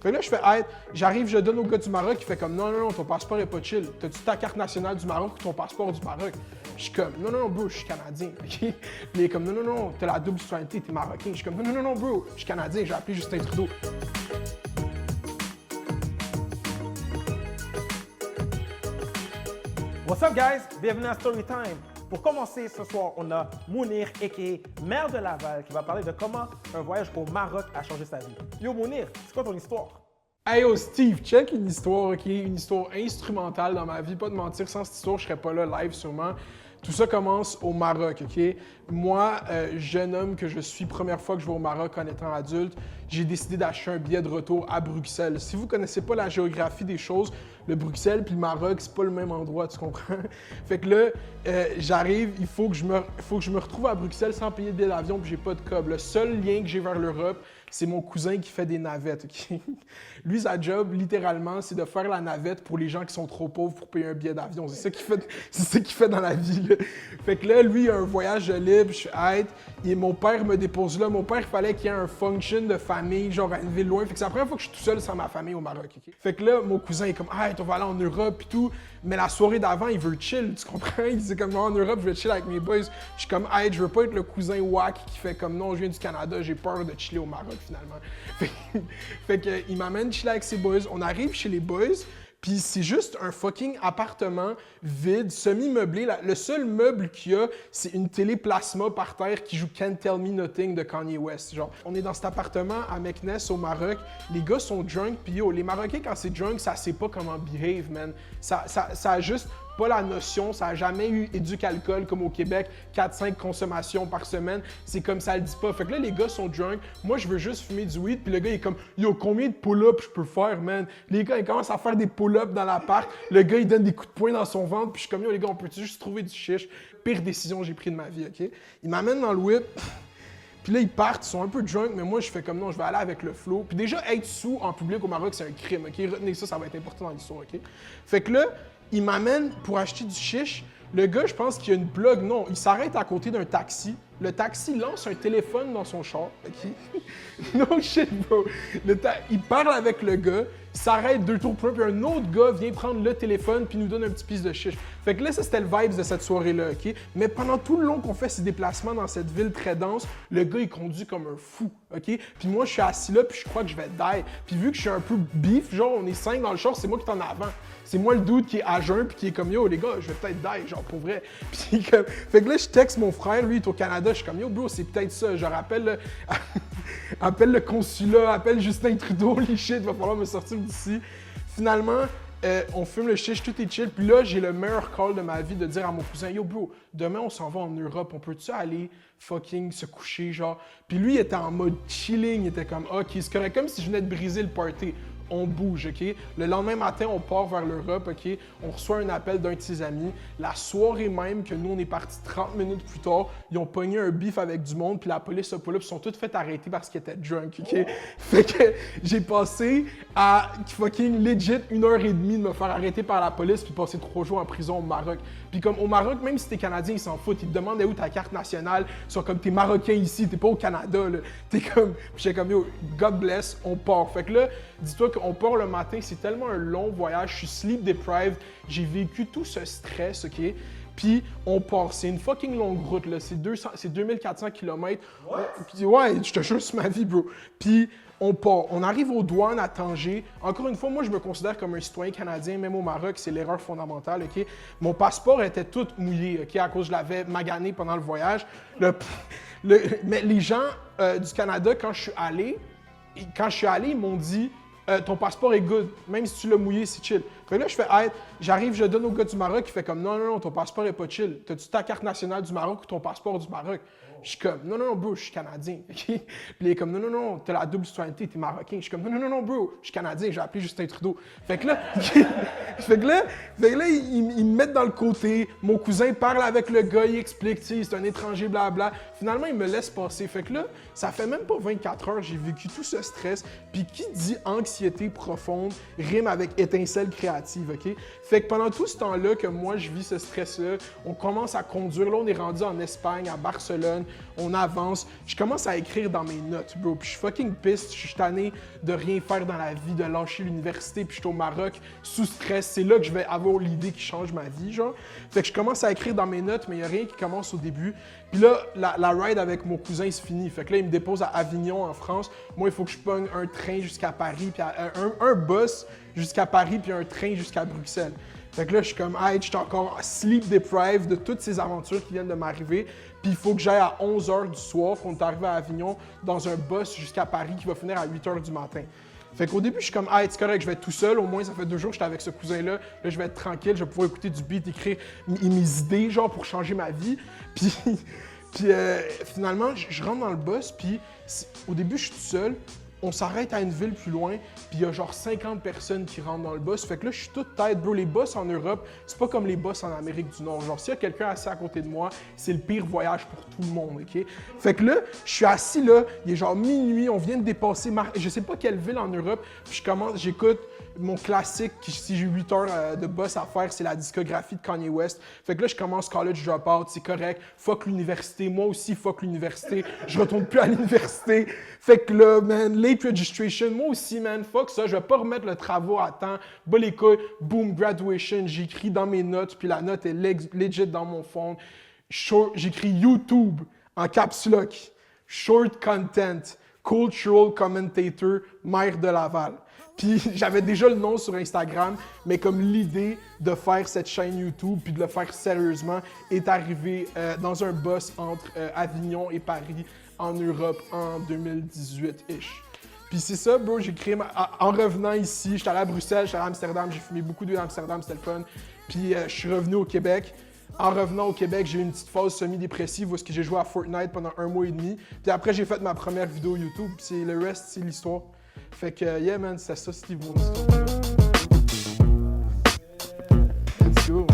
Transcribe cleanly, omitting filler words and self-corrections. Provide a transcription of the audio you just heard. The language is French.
Fait que là, je fais, hey, j'arrive, je donne au gars du Maroc, il fait comme, non, non, non, ton passeport est pas chill. T'as-tu ta carte nationale du Maroc ou ton passeport du Maroc? Je suis comme, non, non, non, bro, je suis Canadien. Puis il est comme, non, non, non, t'as la double citoyenneté, t'es Marocain. Je suis comme, non, non, non, non, bro, je suis Canadien, j'ai appelé Justin Trudeau. What's up, guys? Bienvenue à Storytime. Pour commencer, ce soir, on a Mounir, a.k.a. maire de Laval, qui va parler de comment un voyage au Maroc a changé sa vie. Yo, Mounir, c'est quoi ton histoire? Hey yo Steve, check une histoire, ok? Une histoire instrumentale dans ma vie, pas de mentir, sans cette histoire, je serais pas là live sûrement. Tout ça commence au Maroc, ok? Moi, jeune homme que je suis, première fois que je vais au Maroc en étant adulte, j'ai décidé d'acheter un billet de retour à Bruxelles. Si vous connaissez pas la géographie des choses, le Bruxelles puis le Maroc, c'est pas le même endroit, tu comprends? Fait que là, j'arrive, il faut que je me retrouve à Bruxelles sans payer de billet d'avion puis j'ai pas de cob. Le seul lien que j'ai vers l'Europe, c'est mon cousin qui fait des navettes, ok? Lui, sa job, littéralement, c'est de faire la navette pour les gens qui sont trop pauvres pour payer un billet d'avion. C'est ça qu'il fait dans la vie, là. Fait que là, lui, il a un voyage libre, je suis hâte. Et mon père me dépose là. Mon père, il fallait qu'il y ait un function de famille, genre à une ville loin. Fait que c'est la première fois que je suis tout seul sans ma famille au Maroc, ok? Fait que là, mon cousin est comme, hey, on va aller en Europe et tout. Mais la soirée d'avant, il veut chill, tu comprends? Il dit comme, non, en Europe, je vais chill avec mes boys. Je suis comme, hey, je veux pas être le cousin wack qui fait comme, non, je viens du Canada, j'ai peur de chiller au Maroc, finalement. Fait que, il m'amène chiller avec ses boys. On arrive chez les boys, puis c'est juste un fucking appartement vide, semi-meublé. Le seul meuble qu'il y a, c'est une télé plasma par terre qui joue Can't Tell Me Nothing de Kanye West. Genre, on est dans cet appartement à Meknes, au Maroc. Les gars sont drunk, puis yo, les Marocains, quand c'est drunk, ça sait pas comment behave, man. Ça a juste pas la notion, ça a jamais eu éduc-alcool comme au Québec, 4-5 consommations par semaine, c'est comme ça le dit pas. Fait que là, les gars sont drunk, moi je veux juste fumer du weed, puis le gars il est comme, yo, combien de pull-ups je peux faire, man? Les gars ils commencent à faire des pull-ups dans l'appart, le gars il donne des coups de poing dans son ventre, puis je suis comme, yo les gars, on peut juste trouver du chiche? Pire décision que j'ai prise de ma vie, ok? Il m'amène dans le whip, puis là, ils partent, ils sont un peu drunk, mais moi, je fais comme non, je vais aller avec le flow. Puis déjà, être sous en public au Maroc, c'est un crime, OK? Retenez ça, ça va être important dans l'histoire, OK? Fait que là, il m'amène pour acheter du chiche. Le gars, je pense qu'il y a une plug. Non, il s'arrête à côté d'un taxi. Le taxi lance un téléphone dans son char, OK? No shit, bro. Il parle avec le gars, il s'arrête 2 tours plus loin, puis un autre gars vient prendre le téléphone puis nous donne un petit piece de chiche. Fait que là, ça, c'était le vibes de cette soirée-là, OK? Mais pendant tout le long qu'on fait ces déplacements dans cette ville très dense, le gars, il conduit comme un fou, OK? Puis moi, je suis assis là, puis je crois que je vais die. Puis vu que je suis un peu beef, genre, on est 5 dans le char, c'est moi qui est en avant. C'est moi le dude qui est à jeun, puis qui est comme, yo, les gars, je vais peut-être die, genre, pour vrai. Puis comme... Fait que là, je texte mon frère, lui, il est au Canada, je suis comme, yo, bro, c'est peut-être ça. Je rappelle appelle le consulat, appelle Justin Trudeau, les shit, il va falloir me sortir d'ici. Finalement, on fume le chiche, tout est chill. Puis là, j'ai le meilleur call de ma vie de dire à mon cousin, yo, bro, demain, on s'en va en Europe, on peut-tu aller fucking se coucher, genre? Puis lui, il était en mode chilling, il était comme, ok, c'est correct, comme si je venais de briser le party. On bouge, OK? Le lendemain matin, on part vers l'Europe, OK? On reçoit un appel d'un de ses amis. La soirée même que nous, on est partis 30 minutes plus tard, ils ont pogné un beef avec du monde, puis la police a pull up, ils sont tous fait arrêter parce qu'ils étaient drunk, OK? Fait que j'ai passé à fucking legit 1h30 de me faire arrêter par la police, puis passer 3 jours en prison au Maroc. Puis comme au Maroc, même si t'es Canadien, ils s'en foutent. Ils te demandent où ta carte nationale. Ils sont comme, t'es Marocain ici, t'es pas au Canada, là. T'es comme... Puis j'étais comme, yo, God bless, on part. Fait que là, dis-toi qu'on part le matin, c'est tellement un long voyage, je suis sleep deprived, j'ai vécu tout ce stress, OK? Puis on part, c'est une fucking longue route, là, c'est 2400 km. Puis ouais, je te jure, c'est ma vie, bro. Puis on part, on arrive aux douanes à Tanger. Encore une fois, moi, je me considère comme un citoyen canadien, même au Maroc, c'est l'erreur fondamentale, OK? Mon passeport était tout mouillé, OK, à cause que je l'avais magané pendant le voyage. Mais les gens du Canada, quand je suis allé, ils m'ont dit, ton passeport est good, même si tu l'as mouillé, c'est chill. Fait que là, je fais, hey, j'arrive, je donne au gars du Maroc, il fait comme, non, non, non, ton passeport est pas chill. T'as-tu ta carte nationale du Maroc ou ton passeport du Maroc? Je suis comme, non, non, non, bro, je suis Canadien. Puis il est comme, non, non, non, t'as la double citoyenneté, t'es Marocain. Je suis comme, non, non, non, non, bro, je suis Canadien, j'ai appelé Justin Trudeau. Fait que là, ils me mettent dans le côté. Mon cousin parle avec le gars, il explique, tu sais, c'est un étranger, blabla. Finalement, il me laisse passer. Fait que là, ça fait même pas 24 heures, j'ai vécu tout ce stress. Puis qui dit anxiété profonde rime avec étincelle créative, OK? Fait que pendant tout ce temps-là que moi, je vis ce stress-là, on commence à conduire. Là, on est rendu en Espagne, à Barcelone. on avance. Je commence à écrire dans mes notes, bro. Puis je suis fucking piste, je suis tanné de rien faire dans la vie, de lâcher l'université, puis je suis au Maroc, sous stress. C'est là que je vais avoir l'idée qui change ma vie, genre. Fait que je commence à écrire dans mes notes, mais il n'y a rien qui commence au début. Puis là, la ride avec mon cousin se finit. Fait que là, il me dépose à Avignon, en France. Moi, il faut que je pogne un train jusqu'à Paris, puis un bus jusqu'à Paris, puis un train jusqu'à Bruxelles. Fait que là, je suis comme, hey, je suis encore sleep deprived de toutes ces aventures qui viennent de m'arriver. Puis il faut que j'aille à 11h du soir, qu'on est arrivé à Avignon, dans un bus jusqu'à Paris qui va finir à 8h du matin. Fait qu'au début, je suis comme, hey, c'est correct, je vais être tout seul. Au moins, ça fait 2 jours que j'étais avec ce cousin-là. Là, je vais être tranquille, je vais pouvoir écouter du beat, écrire mes idées, genre, pour changer ma vie. Puis, finalement, je rentre dans le bus, puis au début, je suis tout seul. On s'arrête à une ville plus loin, puis il y a genre 50 personnes qui rentrent dans le bus. Fait que là, je suis toute tête, bro. Les bus en Europe, c'est pas comme les bus en Amérique du Nord. Genre, s'il y a quelqu'un assis à côté de moi, c'est le pire voyage pour tout le monde, OK? Fait que là, je suis assis là, il est genre minuit, on vient de dépasser, je sais pas quelle ville en Europe, puis j'écoute mon classique, si j'ai 8 heures de bus à faire, c'est la discographie de Kanye West. Fait que là, je commence College Dropout, c'est correct. Fuck l'université, moi aussi, fuck l'université. Je retourne plus à l'université. Fait que là, man, late registration, moi aussi, man, fuck ça. Je vais pas remettre le travail à temps. Bas les couilles, boom, graduation. J'écris dans mes notes, puis la note est legit dans mon phone. J'écris YouTube en caps lock. Short content, cultural commentator, maire de Laval. Puis j'avais déjà le nom sur Instagram, mais comme l'idée de faire cette chaîne YouTube puis de le faire sérieusement est arrivée dans un bus entre Avignon et Paris en Europe en 2018-ish. Puis c'est ça, bro, j'ai créé en revenant ici, j'étais allé à Bruxelles, j'étais allé à Amsterdam, j'ai fumé beaucoup d'huile à Amsterdam, c'était le fun. Puis je suis revenu au Québec. En revenant au Québec, j'ai eu une petite phase semi-dépressive où j'ai joué à Fortnite pendant 1 mois et demi. Puis après, j'ai fait ma première vidéo YouTube. Puis le reste, c'est l'histoire. Fait que, yeah, man, c'était ça, c'était mon histoire. Let's go.